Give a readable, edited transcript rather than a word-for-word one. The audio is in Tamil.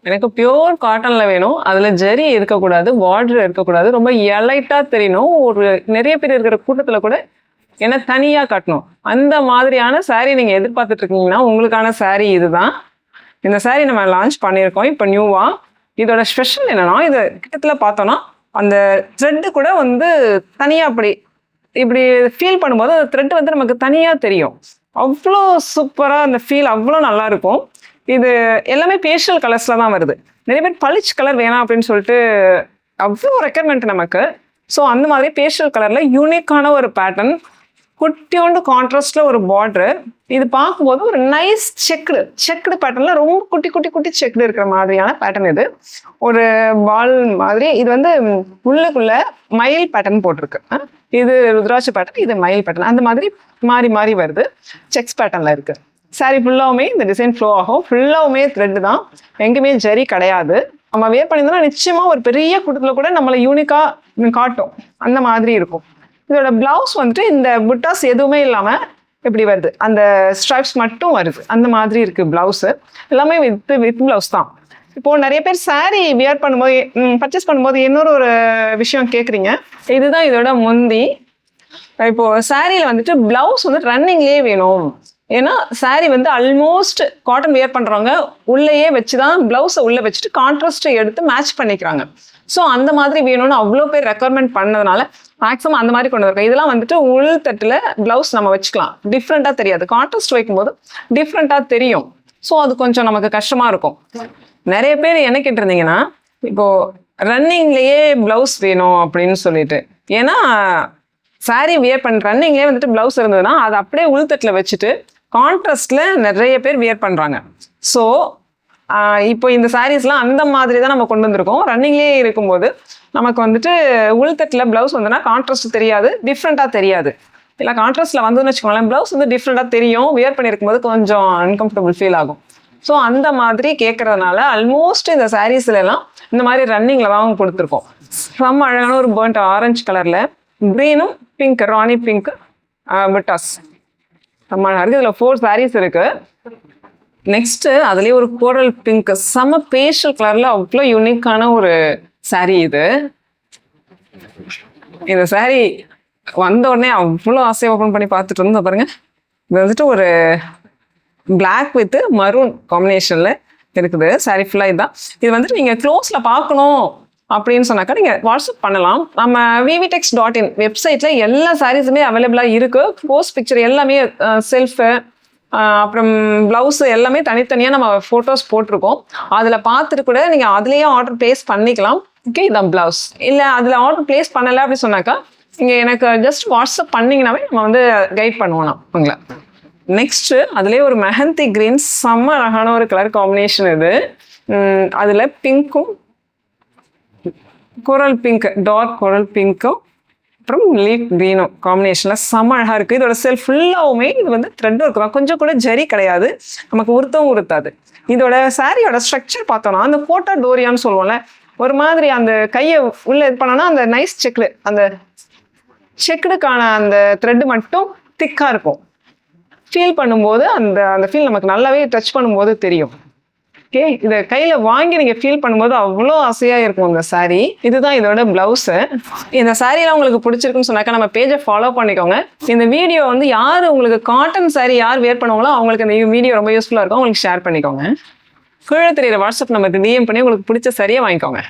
எனக்கு பியூர் காட்டன்ல வேணும். அதுல ஜரி இருக்கக்கூடாது, பார்டர் இருக்கக்கூடாது. ரொம்ப எலைட்டா தெரியணும். ஒரு நிறைய பேர் இருக்கிற கூட்டத்துல கூட என்ன தனியா காட்டணும். அந்த மாதிரியான சாரி நீங்க எதிர்பார்த்துட்டு இருக்கீங்கன்னா, உங்களுக்கான சாரி இதுதான். இந்த சாரி நம்ம லான்ச் பண்ணியிருக்கோம் இப்போ நியூவா. இதோட ஸ்பெஷல் என்னன்னா, இது கிட்டத்துல பார்த்தோம்னா, அந்த த்ரெட்டு கூட வந்து தனியா இப்படி ஃபீல் பண்ணும்போது அந்த த்ரெட் வந்து நமக்கு தனியா தெரியும். அவ்வளோ சூப்பரா அந்த ஃபீல் அவ்வளோ நல்லா இருக்கும். இது எல்லாமே பேஸ்டல் கலர்ஸ்ல தான் வருது. நிறைய பேர் பளிச்சு கலர் வேணாம் அப்படின்னு சொல்லிட்டு அவ்வளோ ரெக்குயர்மெண்ட் நமக்கு. ஸோ அந்த மாதிரி பேஸ்டல் கலர்ல யூனிக்கான ஒரு பேட்டர்ன், குட்டியோண்டு கான்ட்ராஸ்ட்ல ஒரு பார்டர். இது பார்க்கும்போது ஒரு நைஸ் செக்குடு பேட்டர்ன்ல ரொம்ப குட்டி குட்டி குட்டி செக்குடு இருக்கிற மாதிரியான பேட்டர்ன். இது ஒரு பால் மாதிரி. இது வந்து உள்ளுக்குள்ள மயில் பேட்டர்ன் போட்டிருக்கு. இது ருத்ராட்ச பேட்டர்ன், இது மயில் பேட்டர்ன். அந்த மாதிரி மாறி மாறி வருது. செக்ஸ் பேட்டர்ன்ல இருக்கு. சாரி ஃபுல்லாவுமே இந்த டிசைன் ஃப்ளோ ஆகும். ஃபுல்லாவுமே த்ரெட் தான், எங்கேயுமே ஜரி கிடையாது. நம்ம வேர் பண்ணியிருந்தோம்னா நிச்சயமா ஒரு பெரிய கூட்டத்துல கூட நம்மளை யூனிக்கா காட்டும். அந்த மாதிரி இருக்கும். இதோட பிளவுஸ் வந்துட்டு இந்த புட்டாஸ் எதுவுமே இல்லாம இப்படி வருது. அந்த ஸ்ட்ரைப்ஸ் மட்டும் வருது. அந்த மாதிரி இருக்கு பிளவுஸ். எல்லாமே வித் பிளவுஸ் தான். இப்போ நிறைய பேர் சாரி வியர் பண்ணும்போது பர்ச்சேஸ் பண்ணும்போது இன்னொரு ஒரு விஷயம் கேட்குறீங்க. இதுதான் இதோட முந்தி. இப்போ சாரியில வந்துட்டு பிளவுஸ் வந்து ரன்னிங்லேயே வேணும். ஏன்னா சாரி வந்து ஆல்மோஸ்ட் காட்டன் வியர் பண்றவங்க உள்ளேயே வச்சுதான் பிளவுஸை உள்ள வச்சுட்டு கான்ட்ராஸ்ட் எடுத்து மேட்ச் பண்ணிக்கிறாங்க. ஸோ அந்த மாதிரி வேணும்னு அவ்வளோ பேர் ரெக்குவயர்மெண்ட் பண்ணதுனால மேக்ஸிமம் அந்த மாதிரி கொண்டு வரும். இதெல்லாம் வந்துட்டு உள் தட்டுல பிளவுஸ் நம்ம வச்சுக்கலாம். டிஃப்ரெண்டா தெரியாது. கான்ட்ராஸ்ட் வைக்கும்போது டிஃப்ரெண்டா தெரியும். ஸோ அது கொஞ்சம் நமக்கு கஷ்டமா இருக்கும். நிறைய பேர் என்ன கேட்டிருந்தீங்கன்னா, இப்போ ரன்னிங்லேயே பிளவுஸ் வேணும் அப்படின்னு சொல்லிட்டு. ஏன்னா சாரி வியர் பண்ண ரன்னிங்லேயே வந்துட்டு பிளவுஸ் இருந்ததுன்னா அதை அப்படியே உள்தட்டில் வச்சுட்டு கான்ட்ராஸ்ட்ல நிறைய பேர் வியர் பண்றாங்க. ஸோ இப்போ இந்த சாரீஸ்லாம் அந்த மாதிரி தான் நம்ம கொண்டு வந்திருக்கோம். ரன்னிங்லேயே இருக்கும்போது நமக்கு வந்துட்டு உள்தட்டில் பிளவுஸ் வந்ததுன்னா கான்ட்ராஸ்ட் தெரியாது, டிஃப்ரெண்ட்டாக தெரியாது. இல்லை கான்ட்ராஸ்ட்ல வந்ததுன்னு வச்சுக்கோங்களேன், பிளவுஸ் வந்து டிஃப்ரெண்ட்டாக தெரியும். வியர் பண்ணியிருக்கும் போது கொஞ்சம் அன்கம்ஃபர்டபுள் ஃபீல் ஆகும். ஸோ அந்த மாதிரி கேட்கறதுனால ஆல்மோஸ்ட் இந்த சாரீஸ்ல எல்லாம் இந்த மாதிரி ரன்னிங்ல தான் கொடுத்துருக்கோம். ரொம்ப அழகான ஒரு பர்ன்ட் ஆரஞ்சு கலர்ல கிரீனும் பிங்க், ராணி பிங்க் புட்டாஸ் ரொம்ப அழகா இருக்கு. இதுல 4 சாரீஸ் இருக்கு. நெக்ஸ்ட் அதுலயே ஒரு கோரல் பிங்க், செம பேஸ்டல் கலர்ல அவ்வளோ யூனிக்கான ஒரு சாரீ இது. இந்த சாரீ வந்த உடனே அவ்வளோ ஆசையை ஓப்பன் பண்ணி பார்த்துட்டு இருந்தோம் பாருங்க. இது வந்துட்டு ஒரு பிளாக் வித் மரூன் காம்பினேஷன்ல இருக்குது. சாரி ஃபுல்லா இதுதான். இது வந்துட்டு நீங்க க்ளோஸ்ல பார்க்கணும் அப்படின்னு சொன்னாக்கா நீங்க வாட்ஸ்அப் பண்ணலாம். நம்ம vvtex.in வெப்சைட்ல எல்லா சாரீஸுமே அவைலபிளா இருக்கு. போஸ்ட் பிக்சர் எல்லாமே செல்ஃப், அப்புறம் பிளவுஸ் எல்லாமே தனித்தனியா நம்ம போட்டோஸ் போட்டிருக்கோம். அதுல பார்த்துட்டு கூட நீங்க அதுலயே ஆர்டர் பிளேஸ் பண்ணிக்கலாம். ஓகே, இதான் பிளவுஸ். இல்ல அதுல ஆர்டர் பிளேஸ் பண்ணல அப்படின்னு சொன்னாக்கா நீங்க எனக்கு ஜஸ்ட் வாட்ஸ்அப் பண்ணீங்கன்னாவே நம்ம வந்து கைட் பண்ணுவோம் உங்களை. நெக்ஸ்ட் அதுலயே ஒரு மெஹந்தி கிரீன், செம்ம அழகான ஒரு கலர் காம்பினேஷன் இது. அதுல பிங்க்கும் கோரல் பிங்க், டார்க் கோரல் பிங்க்கும் அப்புறம் லீஃப் கிரீனும் காம்பினேஷன்ல செம்ம அழகா இருக்கு. இதோட செல்ஃப் ஃபுல்லாவுமே இது வந்து த்ரெட் ஒர்க் தான், கொஞ்சம் கூட ஜரி கிடையாது, நமக்கு உருத்தவும் உருத்தாது. இதோட சாரியோட ஸ்ட்ரக்சர் பார்த்தோம்னா அந்த கோட்டா டோரியான்னு சொல்லுவோம்ல, ஒரு மாதிரி அந்த கையை உள்ள இது பண்ணோம்னா அந்த நைஸ் செக்குடு, அந்த செக்குடுக்கான அந்த த்ரெட் மட்டும் திக்கா இருக்கும். ஃபீல் பண்ணும்போது அந்த அந்த ஃபீல் நமக்கு நல்லாவே டச் பண்ணும்போது தெரியும். ஓகே, இதை கையில வாங்கி நீங்க ஃபீல் பண்ணும்போது அவ்வளோ ஆசையா இருக்கும் இந்த சாரீ. இதுதான் இதோட பிளவுஸ். இந்த சாரீலாம் உங்களுக்கு பிடிச்சிருக்குன்னு சொன்னாக்கா நம்ம பேஜை ஃபாலோ பண்ணிக்கோங்க. இந்த வீடியோ வந்து யார் உங்களுக்கு காட்டன் சாரீ யார் வேர் பண்ணுவாங்களோ அவங்களுக்கு இந்த வீடியோ ரொம்ப யூஸ்ஃபுல்லா இருக்கும். உங்களுக்கு ஷேர் பண்ணிக்கோங்க. கீழே தெரியுற வாட்ஸ்அப் நம்பருக்கு DM பண்ணி உங்களுக்கு பிடிச்ச சாரியை வாங்கிக்கோங்க.